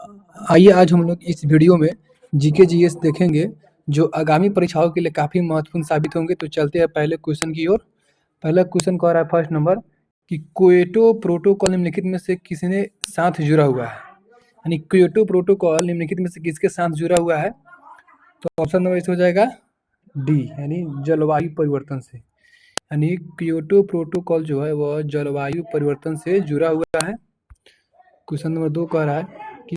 आइए आज हम लोग इस वीडियो में जीके जीएस देखेंगे जो आगामी परीक्षाओं के लिए काफ़ी महत्वपूर्ण साबित होंगे। तो चलते हैं पहले क्वेश्चन की ओर। पहला क्वेश्चन कह रहा है फर्स्ट नंबर कि क्योटो प्रोटोकॉल निम्नलिखित में से किसने साथ जुड़ा हुआ है, यानी क्योटो प्रोटोकॉल निम्नलिखित में से किसके साथ जुड़ा हुआ है। तो ऑप्शन नंबर इसमें हो जाएगा डी, यानी जलवायु परिवर्तन से। यानी क्योटो प्रोटोकॉल जो है वह जलवायु परिवर्तन से जुड़ा हुआ है। क्वेश्चन नंबर 2 कह रहा है कि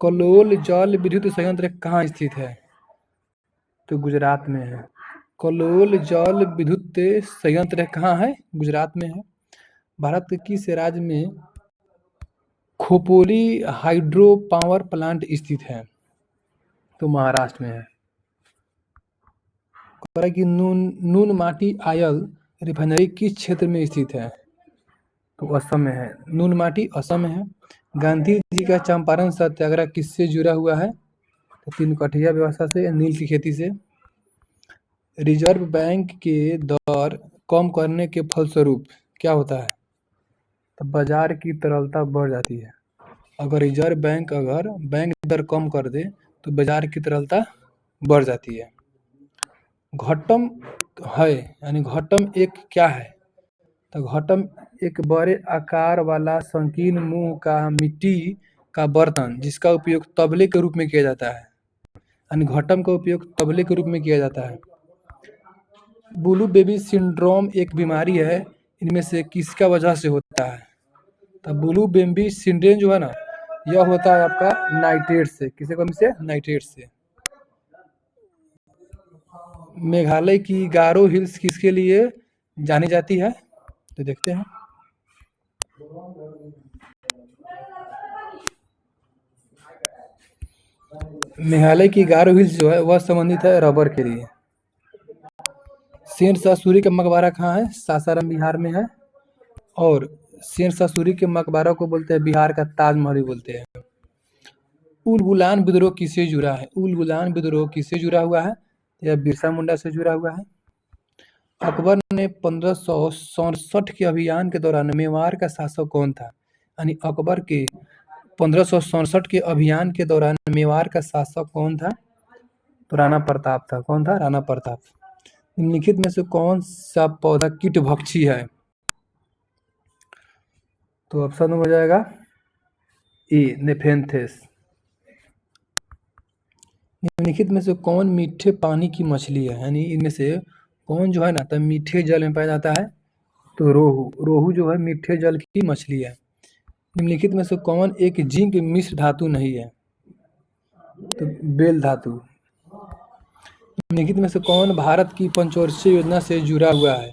कलोल जल विद्युत संयंत्र कहाँ स्थित है। तो गुजरात में है। कलोल जल विद्युत संयंत्र कहाँ है, गुजरात में है। भारत के किस राज्य में खोपोली हाइड्रो पावर प्लांट स्थित है। तो महाराष्ट्र में है। कह रहा है कि नून माटी आयल रिफाइनरी किस क्षेत्र में स्थित है। तो असम में है। नून माटी असम में है। गांधी जी का चंपारण सत्याग्रह किससे जुड़ा हुआ है। तो 3 कठिया व्यवस्था से, नील की खेती से। रिजर्व बैंक के दर कम करने के फलस्वरूप क्या होता है। तो बाजार की तरलता बढ़ जाती है। अगर रिजर्व बैंक बैंक दर कम कर दे तो बाजार की तरलता बढ़ जाती है। घटम है, यानी घटम एक क्या है। तो घटम एक बड़े आकार वाला संकीर्ण मुंह का मिट्टी का बर्तन जिसका उपयोग तबले के रूप में किया जाता है। यानी घटम का उपयोग तबले के रूप में किया जाता है। ब्लू बेबी सिंड्रोम एक बीमारी है, इनमें से किसका वजह से होता है। तो ब्लू बेबी सिंड्रोम जो है ना, यह होता है आपका नाइट्रेट से। किससे कमी से, नाइट्रेट से। मेघालय की गारो हिल्स किसके लिए जानी जाती है। तो देखते हैं। मेघालय की गारो हिल्स जो है वह संबंधित है रबर के लिए। शेरशाह सूरी का मकबरा कहाँ है, सासाराम बिहार में है। और शेरशाह सूरी के मकबरा को बोलते हैं बिहार का ताजमहल बोलते हैं। उल-गुलान विद्रोह किससे जुड़ा है। उल-गुलान विद्रोह किससे जुड़ा हुआ है। यह बिरसा मुंडा से जुड़ा हुआ है। अकबर ने 1567 के अभियान के दौरान मेवाड़ का शासक कौन था। यानी अकबर के 1567 के अभियान के दौरान मेवाड़ का शासक कौन था। तो राणा प्रताप था। कौन था, राणा प्रताप। निम्नलिखित में से कौन सा पौधा कीटभक्षी है। तो ऑप्शन हो जाएगा ए, नेफेंथेस। निम्नलिखित में से कौन मीठे पानी की मछली है, यानी इनमें से कौन जो है ना तो मीठे जल में पाया जाता है। तो रोहू जो है मीठे जल की मछली है। निम्नलिखित में से कौन एक जिंक मिश्र धातु नहीं है। तो बेल धातु। निम्नलिखित में से कौन भारत की पंचवर्षीय योजना से जुड़ा हुआ है।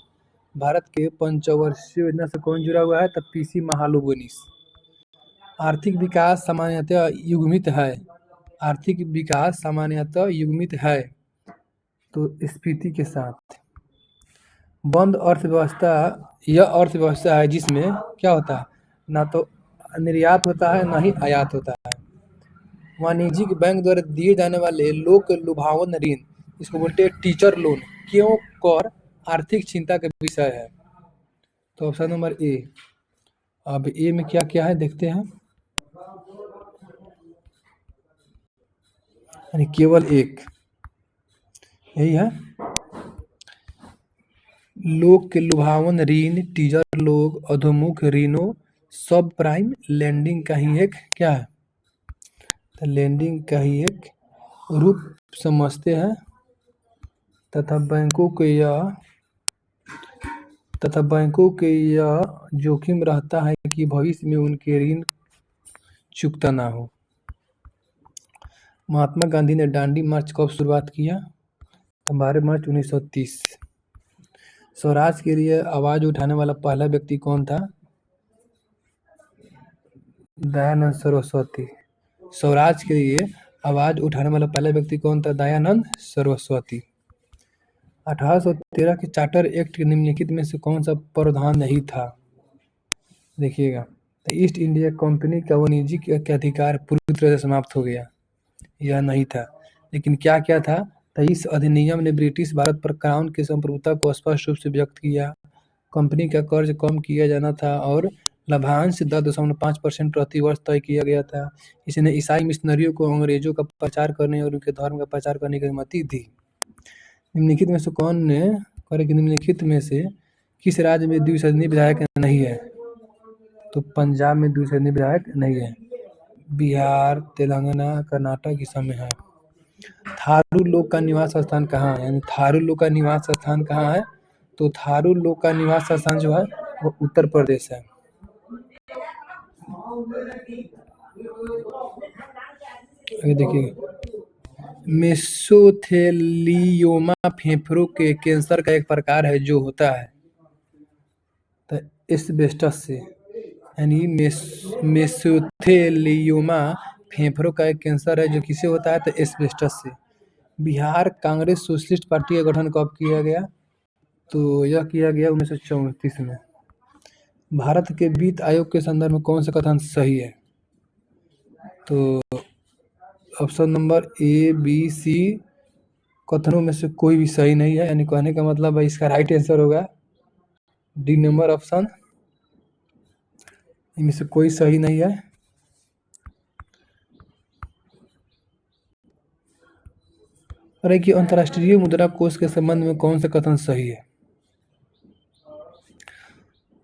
भारत के पंचवर्षीय योजना से कौन जुड़ा हुआ है। तब पीसी महालनोबिस। आर्थिक विकास सामान्यतः युग्मित है। आर्थिक विकास सामान्यतः युग्मित है। तो स्फीति के साथ। बंद अर्थव्यवस्था यह अर्थव्यवस्था है जिसमें क्या होता है, ना तो निर्यात होता है ना ही आयात होता है। वाणिज्यिक बैंक द्वारा दिए जाने वाले लोक लुभावन ऋण, इसको बोलते हैं टीचर लोन, क्यों कर आर्थिक चिंता का विषय है। तो ऑप्शन नंबर ए। अब ए में क्या क्या है देखते हैं। यानी केवल एक यही है। लोक के लुभावन ऋण, टीजर लोग, अधोमुख ऋणों, सब प्राइम लैंडिंग का ही एक क्या है, तो लैंडिंग का ही एक रूप समझते हैं। तथा बैंकों के यह जोखिम रहता है कि भविष्य में उनके ऋण चुकता ना हो। महात्मा गांधी ने दांडी मार्च कब शुरुआत किया। 12 मार्च 1930। स्वराज के लिए आवाज उठाने वाला पहला व्यक्ति कौन था। दयानंद सरस्वती। स्वराज के लिए आवाज उठाने वाला पहला व्यक्ति कौन था, दयानंद सरस्वती। 1813 के चार्टर एक्ट के निम्नलिखित में से कौन सा प्रावधान नहीं था। देखिएगा, ईस्ट इंडिया कंपनी का वाणिज्यिक के अधिकार पूरी तरह से समाप्त हो गया, यह नहीं था। लेकिन क्या क्या था, तो इस अधिनियम ने ब्रिटिश भारत पर क्राउन की संप्रभुता को स्पष्ट रूप से व्यक्त किया। कंपनी का कर्ज कम किया जाना था और लाभांश 10.5% प्रति वर्ष तय किया गया था। इसने ईसाई मिशनरियों को अंग्रेजों का प्रचार करने और उनके धर्म का प्रचार करने की अनुमति दी। निम्नलिखित में से कौन ने कि निम्नलिखित में से किस राज्य में द्विसदनीय विधायक नहीं है? तो पंजाब में द्विसदनीय विधायक नहीं है। बिहार, तेलंगाना, कर्नाटक इस सब में है। थारू लोग का निवास स्थान कहाँ है? यानी थारू लोग का निवास स्थान कहाँ है? तो थारू लोग का निवास स्थान जो है वो उत्तर प्रदेश है। आगे देखिए, मेसोथेलियोमा फेफड़ों के कैंसर का एक प्रकार है जो होता है तो एस्बेस्टस से। यानी मेसोथेलियोमा फेफड़ों का एक कैंसर है जो किसे होता है? तो एस्बेस्टस से। बिहार कांग्रेस सोशलिस्ट पार्टी का गठन कब किया गया? तो यह किया गया 1934 में। भारत के वित्त आयोग के संदर्भ में कौन सा कथन सही है? तो ऑप्शन नंबर ए, बी, सी कथनों में से कोई भी सही नहीं है। यानी कहने का मतलब है इसका राइट आंसर होगा डी नंबर ऑप्शन, इनमें से कोई सही नहीं है। अरे कि अंतर्राष्ट्रीय मुद्रा कोष के संबंध में कौन सा कथन सही है?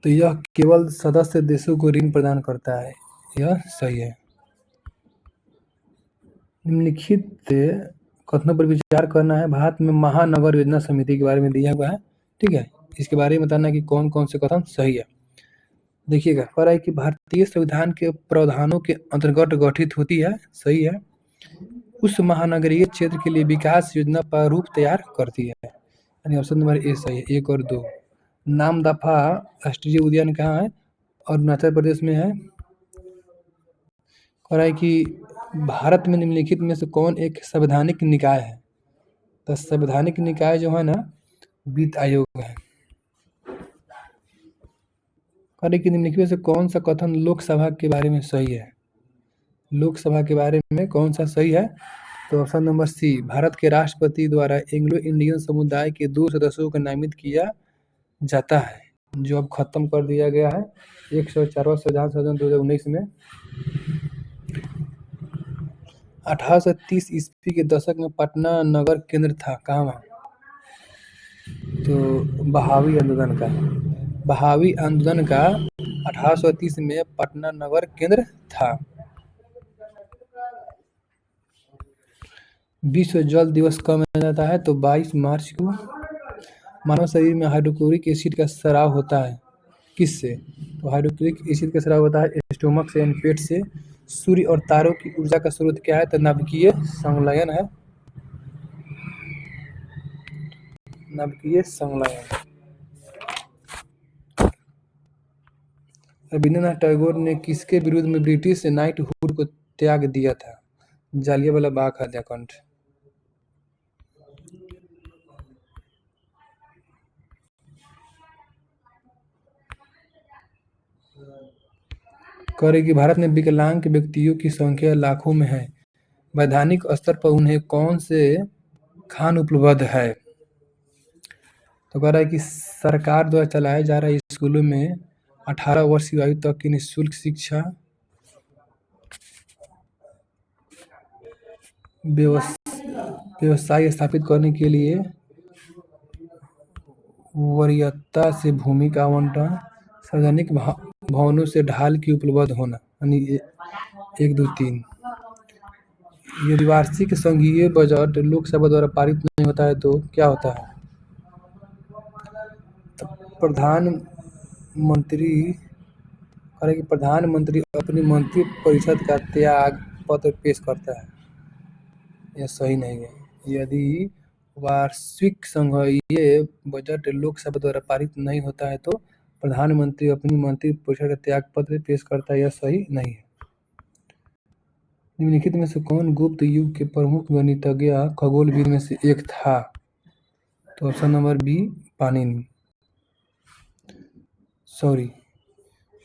तो यह केवल सदस्य देशों को ऋण प्रदान करता है, यह सही है। निम्नलिखित कथनों पर विचार करना है। भारत में महानगर योजना समिति के बारे में दिया हुआ है, ठीक है। इसके बारे में बताना कि कौन कौन से कथन सही है। देखिएगा, कह रहा है कि भारतीय संविधान के प्रावधानों के अंतर्गत गठित होती है, सही है। उस महानगरीय क्षेत्र के लिए विकास योजना प्रारूप तैयार करती है, यानी ऑप्शन नंबर ए सही है, 1 और 2। नामदफा राष्ट्रीय उद्यान कहाँ है? अरुणाचल प्रदेश में है। कह रहा है कि भारत में निम्नलिखित में से कौन एक संवैधानिक निकाय है? तो संवैधानिक निकाय जो है ना, वित्त आयोग है। कह रहे कि निम्नलिखित में से कौन सा कथन लोकसभा के बारे में सही है? लोकसभा के बारे में कौन सा सही है? तो ऑप्शन नंबर सी, भारत के राष्ट्रपति द्वारा एंग्लो इंडियन समुदाय के 2 सदस्यों को नामित किया जाता है, जो अब खत्म कर दिया गया है 104वां संविधान संशोधन 2019 में। 1830 ईस्वी के दशक में पटना नगर केंद्र था, कहाँ? तो बहावी आंदोलन का 1830 में पटना नगर केंद्र था। विश्व जल दिवस कब मनाया जाता है? तो 22 मार्च को। मानव शरीर में हाइड्रोक्लोरिक एसिड का स्राव होता है किससे? तो हाइड्रोक्लोरिक एसिड का स्राव होता है स्टोमक से, पेट से। सूर्य और तारों की ऊर्जा का स्रोत क्या है? तो नाभिकीय संलयन है, नाभिकीय संलयन। रविंद्रनाथ टैगोर ने किसके विरुद्ध में ब्रिटिश नाइटहुड को त्याग दिया था? जालियांवाला बाग हत्याकांड। करे कि भारत में विकलांग व्यक्तियों की संख्या लाखों में है। वैधानिक स्तर पर उन्हें कौन से खान उपलब्ध है? तो कह रहा है कि सरकार द्वारा चलाए जा रहे स्कूलों में 18 वर्ष की आयु तक की निःशुल्क शिक्षा, व्यवसाय स्थापित करने के लिए वरीयता से भूमि का आवंटन, सार्वजनिक भवनों से ढाल की उपलब्ध होना, यानी 1, 2, 3। यदि वार्षिक संघीय बजट लोकसभा द्वारा पारित नहीं होता है तो क्या होता है? तो प्रधानमंत्री अपनी मंत्रिपरिषद का त्याग पत्र पेश करता है, यह सही नहीं है। यदि वार्षिक संघीय बजट लोकसभा द्वारा पारित नहीं होता है तो प्रधानमंत्री अपनी मंत्रिपरिषद का त्याग पत्र पेश करता है, यह सही नहीं है। निम्नलिखित में से कौन गुप्त युग के प्रमुख गणितज्ञ खगोलविद में से एक था? तो ऑप्शन नंबर बी, पाणिनि।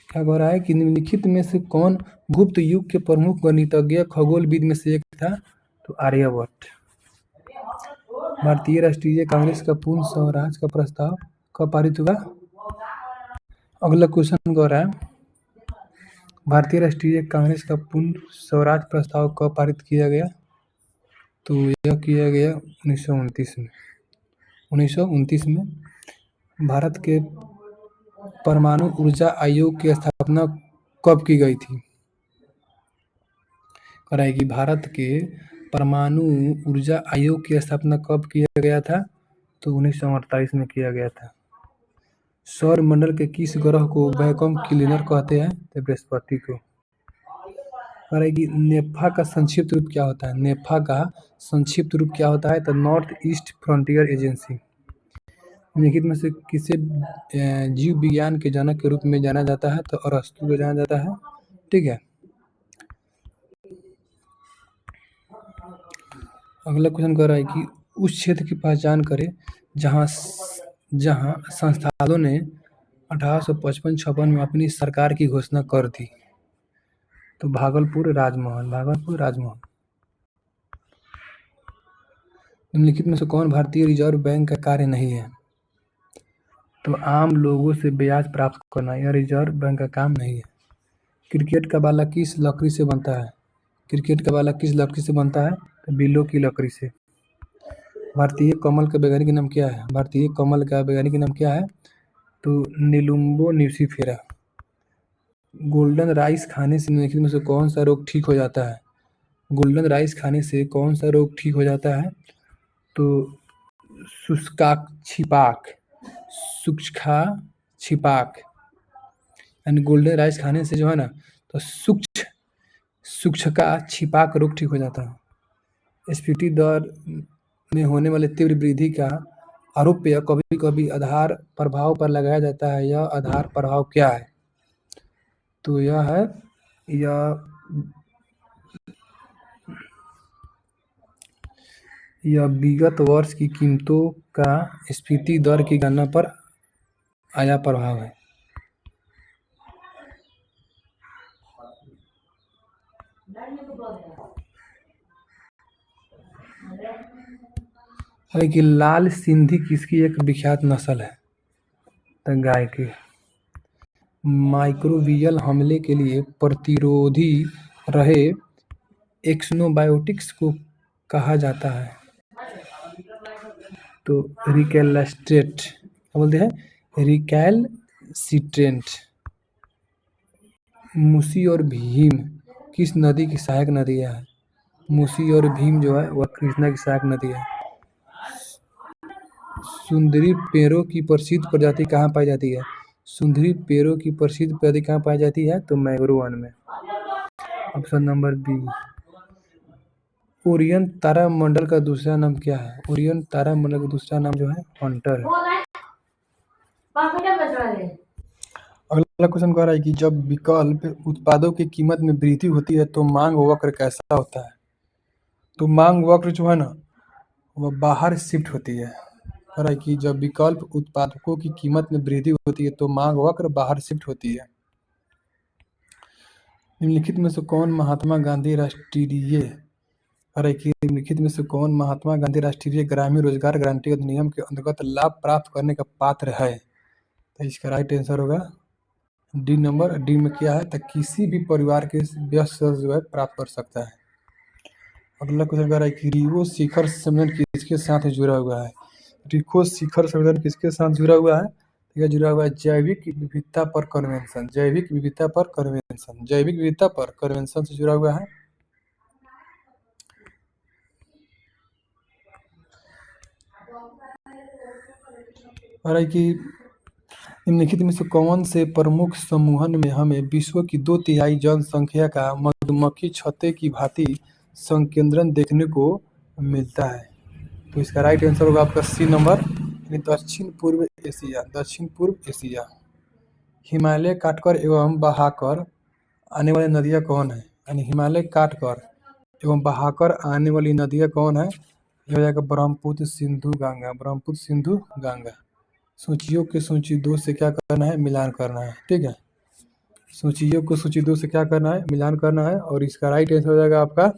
क्या कह रहा है कि निम्नलिखित में से कौन गुप्त युग के प्रमुख गणितज्ञ खगोलविद में से एक था? तो आर्यभट्ट। भारतीय राष्ट्रीय कांग्रेस का पूर्ण स्वराज का प्रस्ताव कब पारित हुआ? अगला क्वेश्चन कह रहा है भारतीय राष्ट्रीय कांग्रेस का पूर्ण स्वराज प्रस्ताव कब पारित किया गया? तो यह किया गया 1929 में। 1929 में भारत के परमाणु ऊर्जा आयोग की स्थापना कब की गई थी? कराएगी भारत के परमाणु ऊर्जा आयोग की स्थापना कब किया गया था? तो 1948 में किया गया था। सौर मंडल के किस ग्रह को वैक्यूम क्लीनर कहते हैं? तो बृहस्पति को। कराएगी नेफा का संक्षिप्त रूप क्या होता है? नेफा का संक्षिप्त रूप क्या होता है? तो नॉर्थ ईस्ट फ्रंटियर एजेंसी। निम्नलिखित में से किसे जीव विज्ञान के जनक के रूप में जाना जाता है? तो अरस्तु को जाना जाता है। ठीक है। अगला क्वेश्चन कह रहा है कि उस क्षेत्र की पहचान करें जहां संस्थानों ने 1855-56 में अपनी सरकार की घोषणा कर दी। तो भागलपुर राजमहल। निम्नलिखित में से कौन भारतीय रिजर्व बैंक का कार्य नहीं है? तो आम लोगों से ब्याज प्राप्त करना, यह रिजर्व बैंक का काम नहीं है। क्रिकेट का भाला किस लकड़ी से बनता है? तो बिल्लों की लकड़ी से। भारतीय कमल का वैज्ञानिक नाम क्या है? तो निलुम्बो न्यूसिफेरा। गोल्डन राइस खाने से निम्नलिखित में से कौन सा रोग ठीक हो जाता है? तो सूक्ष्म छिपाक यानी गोल्डन राइस खाने से जो है ना, तो सूक्ष्म छिपाक रोग ठीक हो जाता है। स्फीति दर में होने वाले तीव्र वृद्धि का आरोप कभी-कभी आधार प्रभाव पर लगाया जाता है। यह आधार प्रभाव क्या है? तो यह विगत वर्ष की कीमतों का स्फीति दर की गणना पर आया प्रभाव है। है कि लाल सिंधी किसकी एक विख्यात नस्ल है? तो गाय की। माइक्रोबियल हमले के लिए प्रतिरोधी रहे एक्सोनोबायोटिक्स को कहा जाता है? तो रिकैलस्ट्रेट। क्या बोलते हैं? रिकैलसिट्रेंट। मूसी और भीम किस नदी की सहायक नदियां हैं? मूसी और भीम जो है वह कृष्णा की सहायक नदी है। सुंदरी पेड़ों की प्रसिद्ध प्रजाति कहाँ पाई जाती है? तो मैंग्रोव वन में। Option number B. ओरियन तारामंडल का दूसरा नाम क्या है? जो है हंटर है। अगला क्वेश्चन कह रहा है कि जब विकल्प उत्पादों की कीमत में वृद्धि होती है तो मांग वक्र कैसा होता है? तो मांग वक्र जो है ना, वह बाहर शिफ्ट होती है। कह रहा है कि जब विकल्प उत्पादकों की कीमत में वृद्धि होती है तो मांग वक्र बाहर शिफ्ट होती है। निम्नलिखित में से कौन महात्मा गांधी राष्ट्रीय ग्रामीण रोजगार गारंटी अधिनियम के अंतर्गत लाभ प्राप्त करने का पात्र है? तो इसका राइट आंसर होगा डी नंबर। डी में क्या है? तो किसी भी परिवार के वयस्क सदस्य जो है प्राप्त कर सकता है। अगला क्वेश्चन कह रहा है कि रियो शिखर सम्मेलन किसके साथ जुड़ा हुआ है? रियो शिखर सम्मेलन किसके साथ जुड़ा हुआ है? यह जुड़ा हुआ है जैविक विविधता पर कन्वेंशन से जुड़ा हुआ है। और है कि निम्नलिखित में से कौन से प्रमुख समूहन में हमें विश्व की 2/3 जनसंख्या का मधुमक्खी छत्ते की भांति संकेंद्रण देखने को मिलता है? तो इसका राइट आंसर होगा आपका सी नंबर, दक्षिण पूर्व एशिया। हिमालय काटकर एवं बहाकर आने वाली नदियाँ कौन है? यानी हिमालय काटकर एवं बहाकर आने वाली नदियाँ कौन है? यह हो जाएगा ब्रह्मपुत्र, सिंधु, गंगा। सूचियों के सूची 2 से क्या करना है? मिलान करना है। ठीक है, सूचियों को सूची 2 से क्या करना है? मिलान करना है। और इसका राइट आंसर हो जाएगा आपका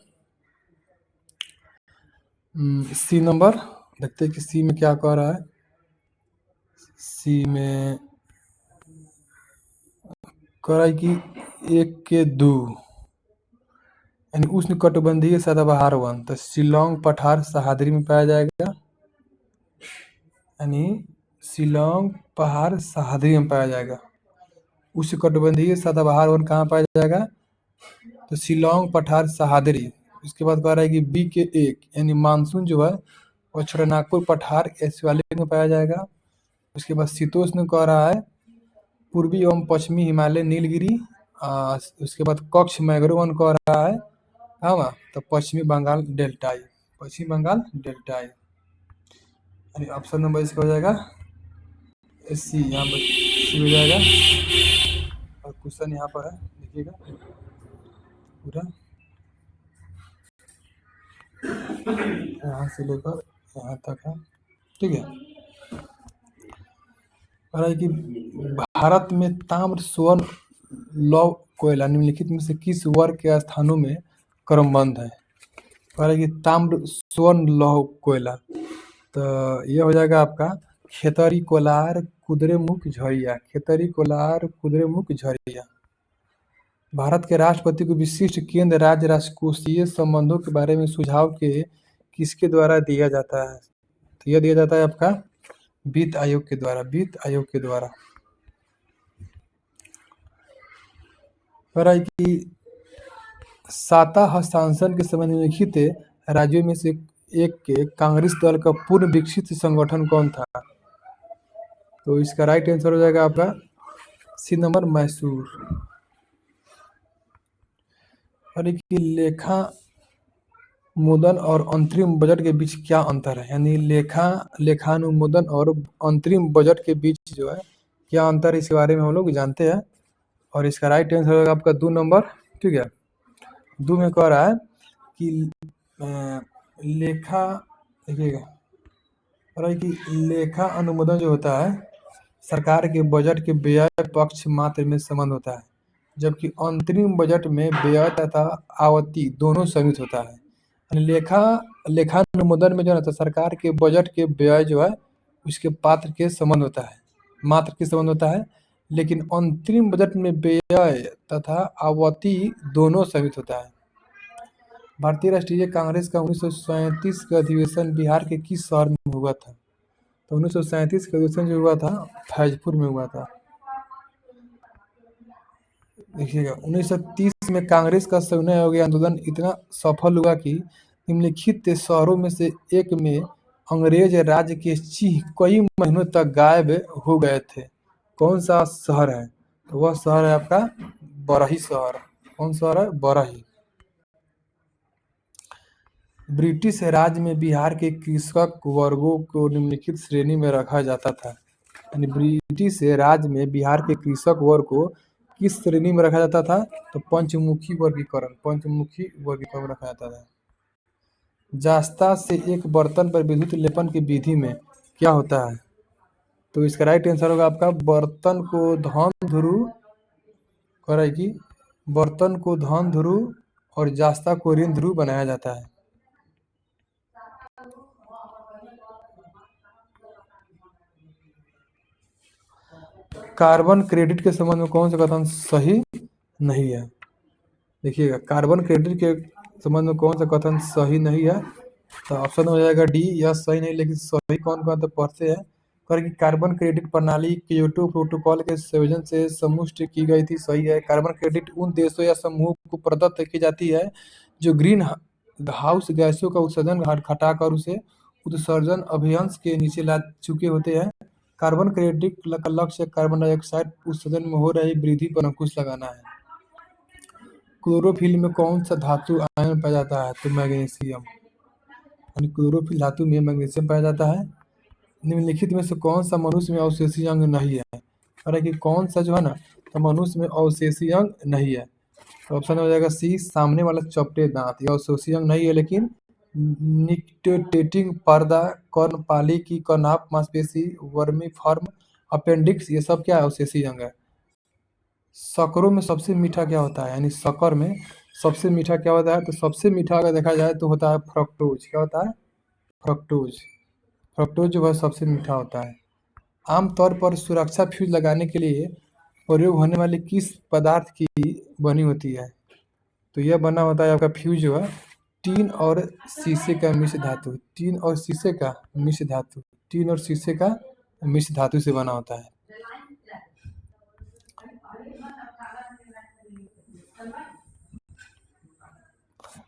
सी नंबर। देखते हैं कि सी में क्या कह रहा है। सी में कह रहा है कि 1 के 2 यानी उष्णकटिबंधीय सदाबहार वन, तो शिलांग पठार सह्याद्री में पाया जाएगा, यानी शिलांग पहाड़ सह्याद्री में पाया जाएगा। उष्णकटिबंधीय सदाबहार वन कहाँ पाया जाएगा, तो शिलांग पठार सह्याद्री। इसके बाद कह रहा है कि बी के 1 यानी मानसून जो है वो छोटानागपुर पठार शिवालिक में पाया जाएगा। उसके बाद शीतोष्ण कह रहा है पूर्वी एवं पश्चिमी हिमालय नीलगिरी। उसके बाद कक्ष मैग्रो वन कह रहा है हाँ तो पश्चिमी बंगाल डेल्टाई, पश्चिमी बंगाल डेल्टाई, यानी ऑप्शन नंबर इसका हो जाएगा सी, यहाँ पर सी हो जाएगा। और क्वेश्चन यहाँ पर है, देखिएगा पूरा यहाँ से लेकर यहाँ तक है, ठीक है। और है कि भारत में ताम्र स्वर्ण लौह कोयला निम्नलिखित में से किस वर्ग के स्थानों में क्रमबद्ध है। और है कि ताम्र स्वर्ण लौह कोयला, तो ये हो जाएगा आपका खेतरी कोलार कुद्रेमुख झरिया, खेतरी कोलार कुद्रेमुख झरिया। भारत के राष्ट्रपति को विशिष्ट केंद्र राज्य राजकोषीय संबंधों के बारे में सुझाव के किसके द्वारा दिया जाता है, तो यह दिया जाता है आपका वित्त आयोग के द्वारा, वित्त आयोग के द्वारा। और कि साता हस्तांतरण के संबंध में लिखित राज्यों में से एक के कांग्रेस दल का पूर्ण विकसित संगठन कौन था, तो इसका राइट आंसर हो जाएगा आपका सी नंबर मैसूर। और कि लेखानुमोदन और अंतरिम बजट के बीच क्या अंतर है, यानी लेखानुमोदन और अंतरिम बजट के बीच जो है क्या अंतर है, इसके बारे में हम लोग जानते हैं। और इसका राइट आंसर होगा आपका 2 नंबर, ठीक है। 2 में कह रहा है कि देखिएगा और है कि लेखा अनुमोदन जो होता है सरकार के बजट के व्यय पक्ष मात्र में संबंध होता है, जबकि अंतरिम बजट में व्यय तथा आवती दोनों समित होता है। लेखानुमोदन में जो है तो सरकार के बजट के व्यय जो है उसके मात्र के संबंध होता है, लेकिन अंतरिम बजट में व्यय तथा आवती दोनों समित होता है। भारतीय राष्ट्रीय कांग्रेस का 1937 का अधिवेशन बिहार के किस शहर में हुआ था, तो 1937 का अधिवेशन जो हुआ था फैजपुर में हुआ था। देखिएगा 1930 में कांग्रेस का सविनय अवज्ञा आंदोलन इतना सफल हुआ कि निम्नलिखित शहरों में से एक में अंग्रेज राज के चिन्ह कई महीनों तक गायब हो गए थे। कौन सा शहर है, तो वह शहर है आपका बरही शहर। कौन शहर है, बरही। ब्रिटिश राज में बिहार के कृषक वर्गों को निम्नलिखित श्रेणी में रखा जाता था, यानी ब्रिटिश राज में बिहार के कृषक वर्ग को किस श्रेणी में रखा जाता था, तो पंचमुखी वर्गीकरण रखा जाता था। जास्ता से एक बर्तन पर विद्युत लेपन की विधि में क्या होता है, तो इसका राइट आंसर होगा आपका बर्तन को धन ध्रुव और जास्ता को ऋण ध्रुव बनाया जाता है। कार्बन क्रेडिट के संबंध में कौन सा कथन सही नहीं है, देखिएगा कार्बन क्रेडिट के संबंध में कौन सा कथन सही नहीं है, तो ऑप्शन हो जाएगा डी, यह सही नहीं, लेकिन सही कौन तो पढ़ते हैं कि कार्बन क्रेडिट प्रणाली क्योटो प्रोटोकॉल के संयोजन से समुष्ट की गई थी, सही है। कार्बन क्रेडिट उन देशों या समूह को प्रदत्त की जाती है जो ग्रीन हाउस गैसों का उत्सर्जन घटाकर उसे उत्सर्जन अभियान के नीचे ला चुके होते हैं। कार्बन क्रेडिट का लक्ष्य कार्बन डाइऑक्साइड उत्सर्जन में हो रही वृद्धि पर अंकुश लगाना है। क्लोरोफिल में कौन सा धातु आयन पाया जाता है, तो मैग्नीशियम, यानी क्लोरोफिल धातु में मैग्नीशियम पाया जाता है। निम्नलिखित में से कौन सा मनुष्य में अवशेषीय अंग नहीं है, और कि कौन सा जो है ना तो मनुष्य में अवशेषीय अंग नहीं है, तो ऑप्शन हो जाएगा सी, सामने वाला चपटे दांत, यह अवशेषीय अंग नहीं है, लेकिन निक्टेटिंग पर्दा, कर्णपाली की कर्नाभ मांसपेशी, वर्मीफॉर्म अपेंडिक्स, ये सब क्या है, अवशेषीय अंग है। शक्करों में सबसे मीठा क्या होता है, यानी शक्कर में सबसे मीठा क्या होता है, तो सबसे मीठा अगर देखा जाए तो होता है फ्रक्टोज। क्या होता है, फ्रक्टोज जो है सबसे मीठा होता है। आमतौर पर सुरक्षा फ्यूज लगाने के लिए प्रयोग होने वाली किस पदार्थ की बनी होती है? तो यह बना होता है आपका फ्यूज हुआ टीन और शीशे का मिश्र धातु। टीन और शीशे का मिश्र धातु। टीन और शीशे का मिश्र धातु से बना होता है।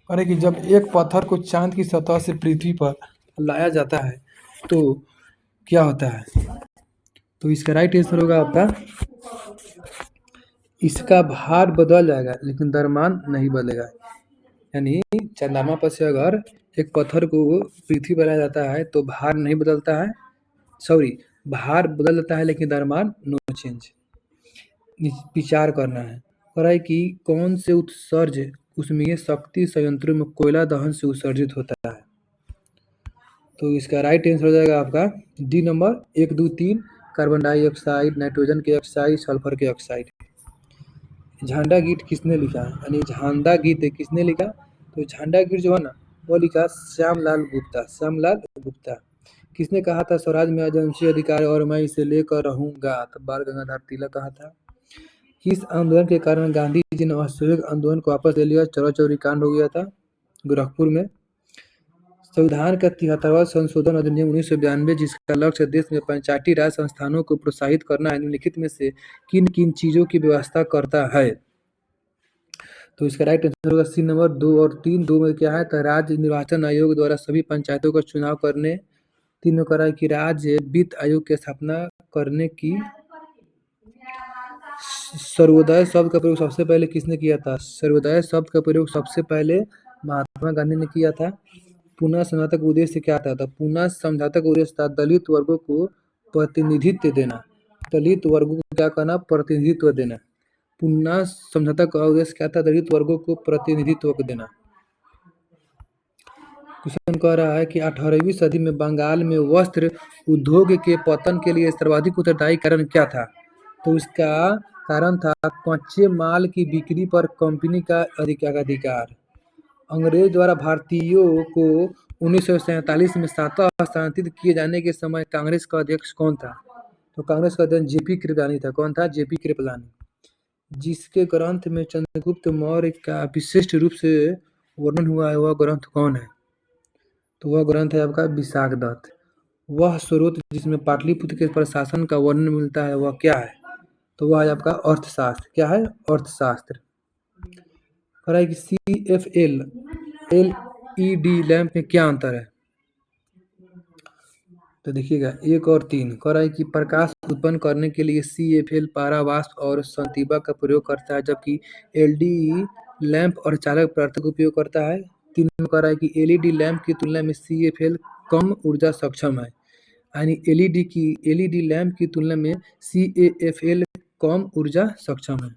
अरे कि जब एक पत्थर को चांद की सतह से पृथ्वी पर लाया जाता है तो क्या होता है? तो इसका राइट आंसर होगा आपका, इसका भार बदल जाएगा लेकिन द्रव्यमान नहीं बदलेगा। यानी चंद्रमा पर से अगर एक पत्थर को पृथ्वी पर लाया जाता है तो भार नहीं बदलता है, सॉरी, भार बदल जाता है लेकिन द्रव्यमान नो चेंज। विचार करना है और है कि कौन से उत्सर्ज उसमें शक्ति संयंत्रों में कोयला दहन से उत्सर्जित होता है? तो इसका राइट आंसर हो जाएगा आपका D number 1, 2, 3 carbon dioxide, nitrogen के ऑक्साइड, सल्फर के ऑक्साइड। झंडा गीत किसने लिखा? यानी झंडा गीत किसने लिखा? तो झंडा गीत जो है ना वो लिखा श्यामलाल गुप्ता। श्यामलाल गुप्ता। किसने कहा था स्वराज में एजेंसी अधिकार और मैं इसे लेकर रहूंगा? तो बाल गंगाधर तिलक कहा था। किस आंदोलन के कारण गांधी जी ने असहयोग आंदोलन को वापस ले लिया? चौरा चौरी कांड हो गया था गोरखपुर में। संविधान का 73वां संशोधन अधिनियम 1992 जिसका लक्ष्य देश में पंचायती राज संस्थानों को प्रोत्साहित करना है, निम्नलिखित में से किन किन चीजों की व्यवस्था करता है? तो इसका राइट आंसर होगा सी नंबर 2 और 3। 2 में क्या है? तो राज्य निर्वाचन आयोग द्वारा सभी पंचायतों का चुनाव करने। 3 में कह रहा है कि राज्य वित्त आयोग की स्थापना करने की। सर्वोदय शब्द का प्रयोग सबसे पहले किसने किया था? सर्वोदय शब्द का प्रयोग सबसे पहले महात्मा गांधी ने किया था। पुनः समझौता का उद्देश्य क्या था? तो पुनः समझौता का उद्देश्य था दलित वर्गों को प्रतिनिधित्व देना। दलित वर्गों को क्या करना? प्रतिनिधित्व देना। पुनः समझौता का उद्देश्य क्या था? दलित वर्गों को प्रतिनिधित्व देना। क्वेश्चन कह रहा है कि 18वीं सदी में बंगाल में वस्त्र उद्योग के पतन के लिए सर्वाधिक उत्तरदायी कारण क्या था? तो इसका कारण था कच्चे माल की बिक्री पर कंपनी का अधिकार। अंग्रेज द्वारा भारतीयों को 1947 में सत्ता हस्तांतरित किए जाने के समय कांग्रेस का अध्यक्ष कौन था? तो कांग्रेस का अध्यक्ष जेपी कृपलानी था। कौन था? जेपी कृपलानी। जिसके ग्रंथ में चंद्रगुप्त मौर्य का विशिष्ट रूप से वर्णन हुआ है वह ग्रंथ कौन है? तो वह ग्रंथ है आपका विशाखदत्त। वह स्रोत जिसमें पाटलिपुत्र के प्रशासन का वर्णन मिलता है वह क्या है? तो वह है आपका अर्थशास्त्र। क्या है? अर्थशास्त्र। कह रहा है कि CFL LED लैंप में क्या अंतर है? तो देखिएगा 1 और 3 कह रहा है कि प्रकाश उत्पन्न करने के लिए CFL पारावाष्प और संतीबा का प्रयोग करता है जबकि LED लैंप और चालक पदार्थ का उपयोग करता है। 3 में कह रहा है कि LED लैंप की तुलना में CFL कम ऊर्जा सक्षम है। यानी LED लैंप की तुलना में CFL कम ऊर्जा सक्षम है।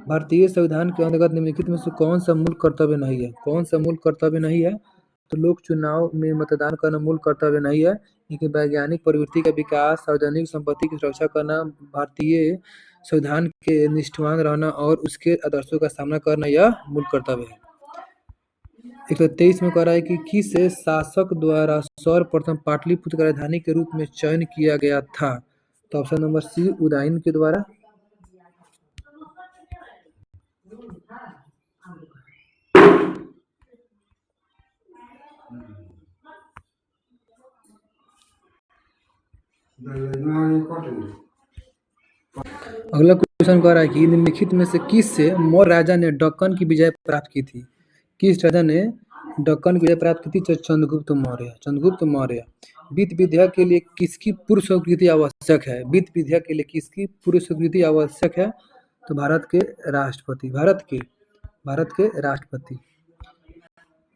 भारतीय संविधान के अंतर्गत निम्नलिखित में से कौन सा मूल कर्तव्य नहीं है? कौन सा मूल कर्तव्य नहीं है? तो लोक चुनाव में मतदान करना मूल कर्तव्य नहीं है, लेकिन वैज्ञानिक प्रवृत्ति का विकास, सार्वजनिक संपत्ति की सुरक्षा करना, भारतीय संविधान के निष्ठावान रहना और उसके आदर्शों का सामना करना यह मूल कर्तव्य है। 123 में कह रहा है कि किस शासक द्वारा सर्वप्रथम पाटलिपुत्र का राजधानी के रूप में चयन किया गया था? तो ऑप्शन नंबर सी उदयन के द्वारा। अगला क्वेश्चन कह रहा है कि निम्नलिखित में से किस मौर्य राजा ने दक्कन की विजय प्राप्त की थी? किस राजा ने दक्कन की विजय प्राप्त की थी? चंद्रगुप्त मौर्य। चंद्रगुप्त मौर्य। वित्त विधेयक के लिए किसकी पूर्व स्वीकृति आवश्यक है? वित्त विधेयक के लिए किसकी पूर्व स्वीकृति आवश्यक है? तो भारत के राष्ट्रपति। भारत के राष्ट्रपति।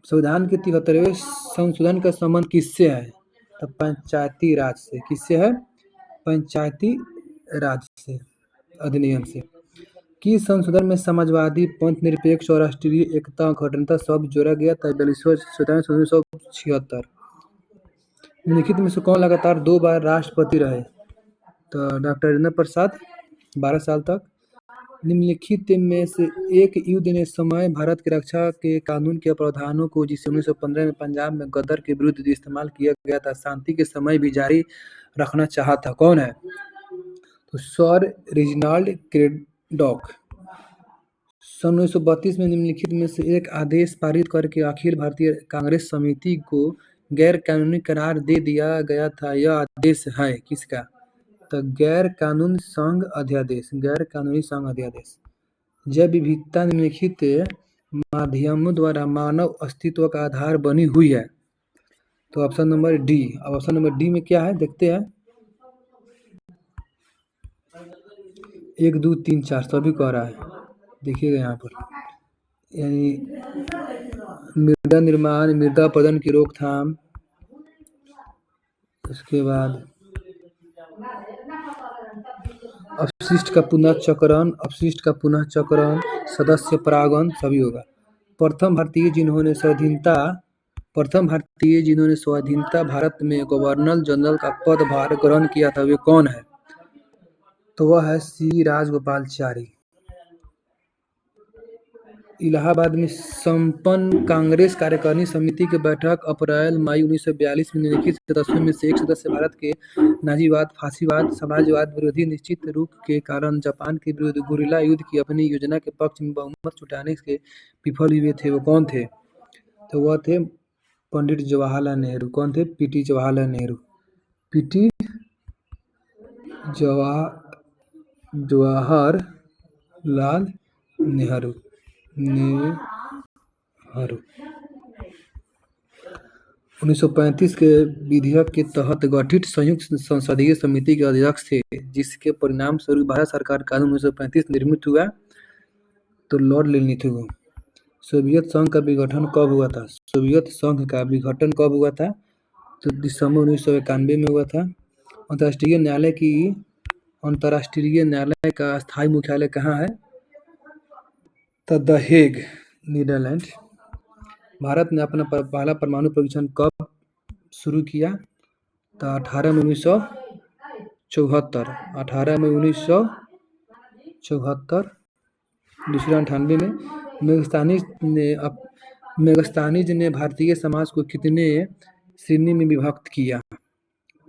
संविधान के 73वें संशोधन का संबंध किससे है? तो पंचायती राज से। किससे है? पंचायती राज से, अधिनियम से। किस संशोधन में समाजवादी, पंथ निरपेक्ष और राष्ट्रीय एकता अखंडता शब्द जोड़ा गया था? 42वां संशोधन 1976। निम्नलिखित में से कौन लगातार 2 बार राष्ट्रपति रहे? तो डॉक्टर राजेंद्र प्रसाद 12 साल तक। निम्नलिखित में से एक युद्ध ने समय भारत की रक्षा के कानून के प्रावधानों को जिसे 1915 में पंजाब में गदर के विरुद्ध इस्तेमाल किया गया था शांति के समय भी जारी रखना चाहा था, कौन है? तो सर रेजिनाल्ड क्रेडॉक सन 1932 में निम्नलिखित में से एक आदेश पारित करके अखिल भारतीय कांग्रेस समिति को गैर कानूनी करार दे दिया गया था। यह आदेश है किसका? तो गैर कानूनी संघ अध्यादेश, गैर कानूनी संघ अध्यादेश। जैव विविधता निम्नलिखित माध्यमों द्वारा मानव अस्तित्व का आधार बनी हुई है। तो ऑप्शन नंबर डी। अब ऑप्शन नंबर डी में क्या है देखते हैं। 1 2 3 4 सभी कह रहा है, देखिएगा यहाँ पर। यानी मृदा निर्माण, मृदा अपरदन की रोकथाम, उसके बाद अपशिष्ट का पुनः चक्रण, सदस्य परागण सभी होगा। प्रथम भारतीय जिन्होंने स्वाधीनता भारत में गवर्नर जनरल का पदभार ग्रहण किया था वे कौन है? तो वह है सी राजगोपालाचारी। इलाहाबाद में संपन्न कांग्रेस कार्यकारिणी समिति की बैठक अप्रैल-मई 1942 में निम्नलिखित सदस्यों में से एक सदस्य भारत के नाजीवाद, फासीवाद, साम्राज्यवाद विरोधी निश्चित रूप के कारण जापान के विरुद्ध गुरिल्ला युद्ध की अपनी योजना के पक्ष में बहुमत जुटाने के विफल हुए थे। वो कौन थे? तो वह थे पंडित जवाहरलाल नेहरू। कौन थे? पीटी जवाहरलाल नेहरू। पीटी जवाहरलाल नेहरू। 1935 के विधेयक के तहत गठित संयुक्त संसदीय समिति के अध्यक्ष थे, जिसके परिणाम स्वरूप भारत सरकार कानून 1935 निर्मित हुआ। तो लॉर्ड लिनिथगो। सोवियत संघ का विघटन कब हुआ था? सोवियत संघ का विघटन कब हुआ था? तो दिसंबर 1991 में हुआ था। अंतर्राष्ट्रीय न्यायालय का स्थायी मुख्यालय कहाँ है? तो द हेग, नीदरलैंड। भारत ने अपना पहला परमाणु परीक्षण कब शुरू किया? तो 18 मई 1974। 18 मई 1974। दूसरा 98 में। मेगस्थानीज ने भारतीय समाज को कितने श्रेणी में विभक्त किया?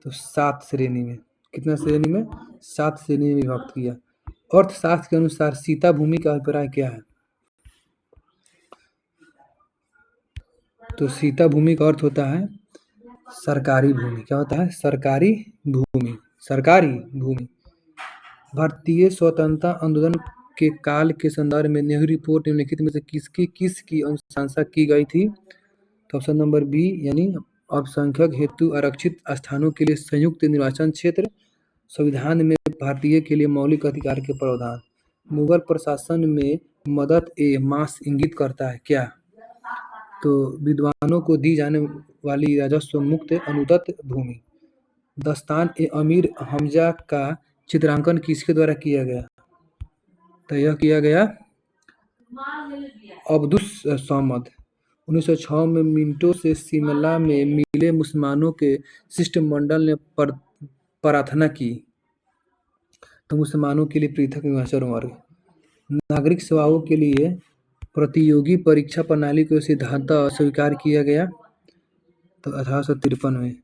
तो 7 श्रेणी में। कितना श्रेणी में? 7 श्रेणी में विभक्त किया। अर्थशास्त्र के अनुसार सीता भूमि का अभिप्राय क्या है? तो सीता भूमि का अर्थ होता है सरकारी भूमि। क्या होता है? सरकारी भूमि। सरकारी भूमि। भारतीय स्वतंत्रता आंदोलन के काल के संदर्भ में नेहरू रिपोर्ट निम्नलिखित में से किसकी अनुशंसा की गई थी? तो ऑप्शन नंबर बी, यानी अल्पसंख्यक हेतु आरक्षित स्थानों के लिए संयुक्त निर्वाचन क्षेत्र, संविधान में भारतीय के लिए मौलिक अधिकार के प्रावधान, मुगल प्रशासन में मदद ए मास इंगित करता है क्या? तो विद्वानों को दी जाने वाली राजस्व मुक्त अनुदत्त भूमि, दस्तान ए अमीर हमजा का चित्रांकन किसके द्वारा किया गया? तो यह किया गया अब्दुस समद। 1906 में मिंटो से शिमला में मिले मुसलमानों के शिष्टमंडल ने प्रार्थना की। तो मुसलमानों के लिए पृथक निवासन वर्ग। नागरिक सेवाओं के लिए प्रतियोगी परीक्षा प्रणाली को सिद्धांततः स्वीकार किया गया। तो 1853 में।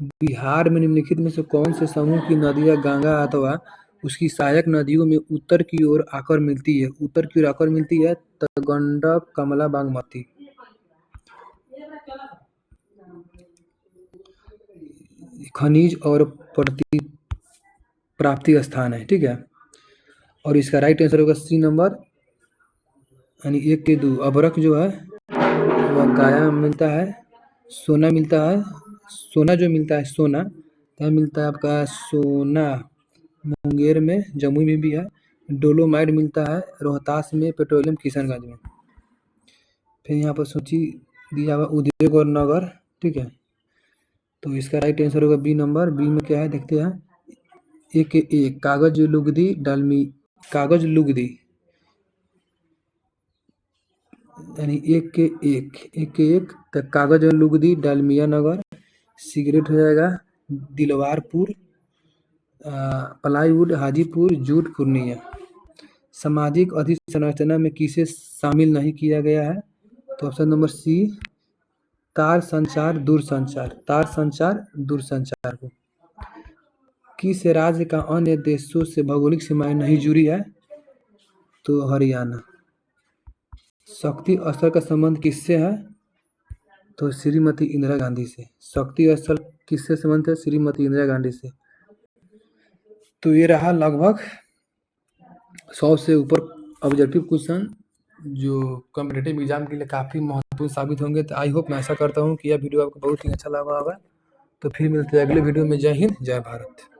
बिहार में निम्नलिखित में से कौन से समूह की नदियां गंगा अथवा उसकी सहायक नदियों में उत्तर की ओर आकर मिलती है? उत्तर की ओर आकर मिलती है तो गंडक, कमला, बागमती। खनिज और प्राप्ति स्थान है, ठीक है। और इसका राइट आंसर होगा सी नंबर, यानी 1 के 2। अभ्रक जो है वह गाया में मिलता है, सोना मिलता है, सोना जो मिलता है सोना क्या मिलता है आपका? सोना मुंगेर में, जमुई में भी है। डोलोमाइट मिलता है रोहतास में, पेट्रोलियम किशनगंज में। फिर यहाँ पर सूची दिया हुआ उद्योग और नगर, ठीक है। तो इसका राइट आंसर होगा बी नंबर। बी में क्या है देखते हैं। 1 के 1 कागज लुगदी यानी 1 के 1 तो कागज लुगदी डालमिया नगर। सिगरेट हो जाएगा दिलवारपुर, प्लाईवुड हाजीपुर, जूट पूर्णिया। सामाजिक अधिसंरचना में किसे शामिल नहीं किया गया है? तो ऑप्शन नंबर सी, तार संचार दूरसंचार को। किस राज्य का अन्य देशों से भौगोलिक सीमाएं नहीं जुड़ी है? तो हरियाणा। शक्ति स्थल का संबंध किससे है? तो श्रीमती इंदिरा गांधी से। शक्ति स्थल किससे संबंधित है? श्रीमती इंदिरा गांधी से। तो ये रहा लगभग 100 से ऊपर ऑब्जेक्टिव क्वेश्चन जो कॉम्पिटिटिव एग्जाम के लिए काफ़ी महत्वपूर्ण साबित होंगे। तो आई होप, मैं ऐसा करता हूँ कि यह वीडियो आपको बहुत ही अच्छा लगा होगा। तो फिर मिलते हैं अगले वीडियो में। जय हिंद, जय भारत।